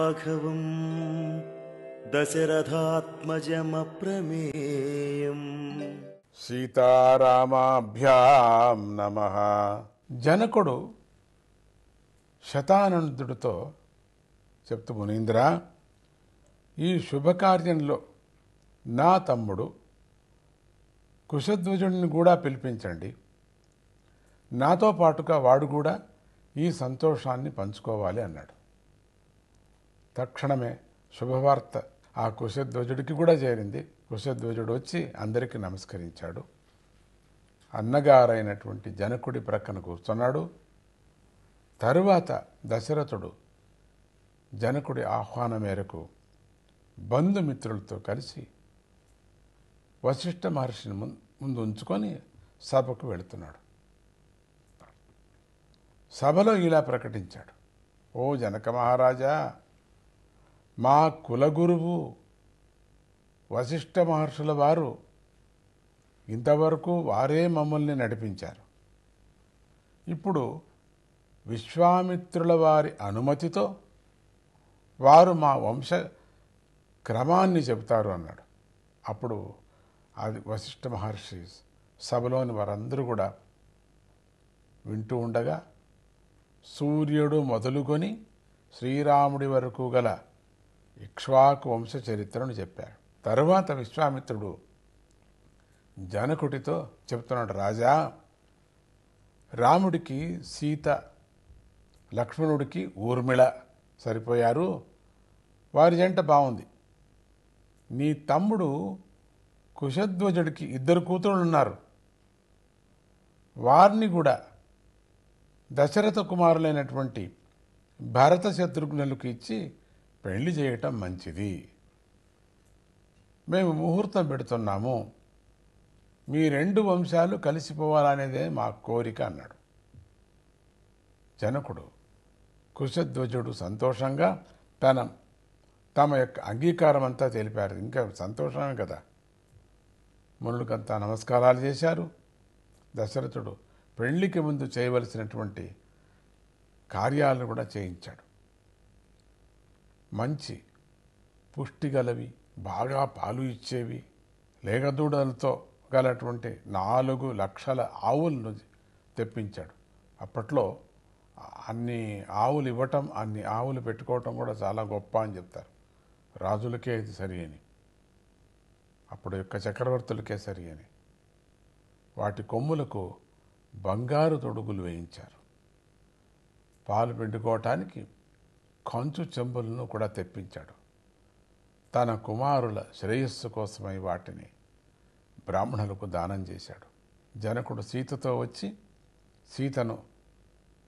రాఘవం దశరథాత్మజమప్రమేయం. సీతారామాభ్యాం నమః. జనకుడు శతానందుడితో చెప్తూ, మునీంద్ర, ఈ శుభకార్యంలో నా తమ్ముడు కుశధ్వజుడిని కూడా పిలిపించండి. నాతో పాటుగా వాడు కూడా ఈ సంతోషాన్ని పంచుకోవాలి అన్నాడు. తక్షణమే శుభవార్త ఆ కుశధ్వజుడికి కూడా చేరింది. కుశధ్వజుడు వచ్చి అందరికీ నమస్కరించాడు. అన్నగారైనటువంటి జనకుడి ప్రక్కన కూర్చున్నాడు. తరువాత దశరథుడు జనకుడి ఆహ్వానం మేరకు బంధుమిత్రులతో కలిసి వశిష్ఠ మహర్షిని ముందు ఉంచుకొని సభకు వెళుతున్నాడు. సభలో ఇలా ప్రకటించాడు: ఓ జనక మహారాజా, మా కులగురువు వశిష్ఠ మహర్షుల వారు ఇంతవరకు వారే మమ్మల్ని నడిపించారు. ఇప్పుడు విశ్వామిత్రుల వారి అనుమతితో వారు మా వంశ క్రమాన్ని చెబుతారు అన్నాడు. అప్పుడు అది వశిష్ఠ మహర్షి సభలోని వారందరూ కూడా వింటూ ఉండగా సూర్యుడు మొదలుకొని శ్రీరాముడి వరకు గల ఇక్ష్వాకు వంశ చరిత్రను చెప్పారు. తరువాత విశ్వామిత్రుడు జనకుడితో చెప్తున్నాడు: రాజా, రాముడికి సీత, లక్ష్మణుడికి ఊర్మిళ సరిపోయారు. వారి జంట బాగుంది. నీ తమ్ముడు కుశధ్వజుడికి 2 కూతుళ్ళు ఉన్నారు. వారిని కూడా దశరథ కుమారులైనటువంటి భరత శత్రుఘ్నులకు ఇచ్చి పెళ్లి చేయటం మంచిది. మేము ముహూర్తం పెడుతున్నాము. మీ 2 వంశాలు కలిసిపోవాలనేదే మా కోరిక అన్నాడు. జనకుడు, కుశధ్వజుడు సంతోషంగా తమ యొక్క అంగీకారం అంతా తెలిపారు. ఇంకా సంతోషమే కదా. మునులకంతా నమస్కారాలు చేశారు. దశరథుడు పెళ్లికి ముందు చేయవలసినటువంటి కార్యాలను కూడా చేయించాడు. మంచి పుష్టి గలవి, బాగా పాలు ఇచ్చేవి, లేగదూడలతో గలటువంటి 4 లక్షల ఆవులను తెప్పించాడు. అప్పట్లో అన్ని ఆవులు ఇవ్వటం, అన్ని ఆవులు పెట్టుకోవటం కూడా చాలా గొప్ప అని చెప్తారు. రాజులకే ఇది సరి అని, అప్పుడు యొక్క చక్రవర్తులకే సరి అని. వాటి కొమ్ములకు బంగారు తొడుగులు వేయించారు. పాలు పిండుకోవటానికి కంచు చెంబులను కూడా తెప్పించాడు. తన కుమారుల శ్రేయస్సు కోసమై వాటిని బ్రాహ్మణులకు దానం చేశాడు. జనకుడు సీతతో వచ్చి సీతను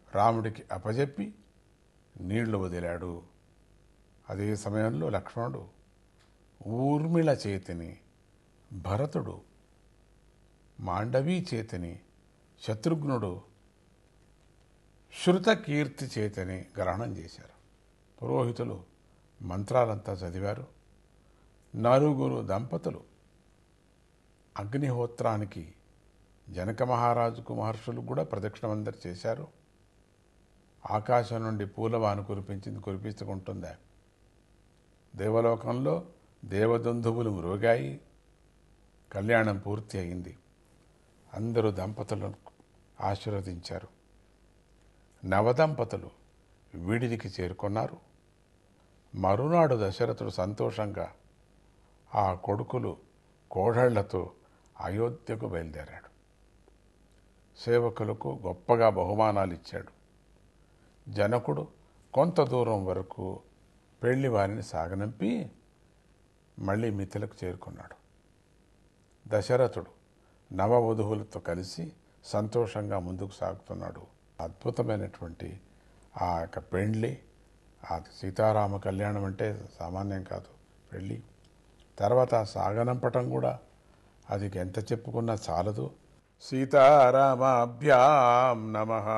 రాముడికి అప్పజెప్పి నీళ్లు వదిలాడు. అదే సమయంలో లక్ష్మణుడు ఊర్మిళ చేతిని, భరతుడు మాండవీ చేతిని, శత్రుఘ్నుడు శృతకీర్తి చేతిని గ్రహణం చేశారు. పురోహితులు మంత్రాలంతా చదివారు. 4 దంపతులు అగ్నిహోత్రానికి జనక మహారాజుకు మహర్షులు కూడా ప్రదక్షిణమందరు చేశారు. ఆకాశం నుండి పూలవాను కురిపించుకుంటుందా. దేవలోకంలో దేవదుందువులు మ్రోగాయి. కళ్యాణం పూర్తి అయింది. అందరూ దంపతులను ఆశీర్వదించారు. నవదంపతులు వీడికి చేరుకున్నారు. మరునాడు దశరథుడు సంతోషంగా ఆ కొడుకులు కోడళ్లతో అయోధ్యకు బయలుదేరాడు. సేవకులకు గొప్పగా బహుమానాలు ఇచ్చాడు. జనకుడు కొంత దూరం వరకు పెళ్లి వారిని సాగనంపి మళ్ళీ మిథిలకు చేరుకున్నాడు. దశరథుడు నవవధువులతో కలిసి సంతోషంగా ముందుకు సాగుతున్నాడు. అద్భుతమైనటువంటి ఆ యొక్క పెండ్లి, ఆ సీతారామ కళ్యాణం అంటే సామాన్యం కాదు. పెళ్ళి తర్వాత సాగనంపటం కూడా అది ఎంత చెప్పుకున్నా చాలదు. సీతారామాభ్యాం నమః.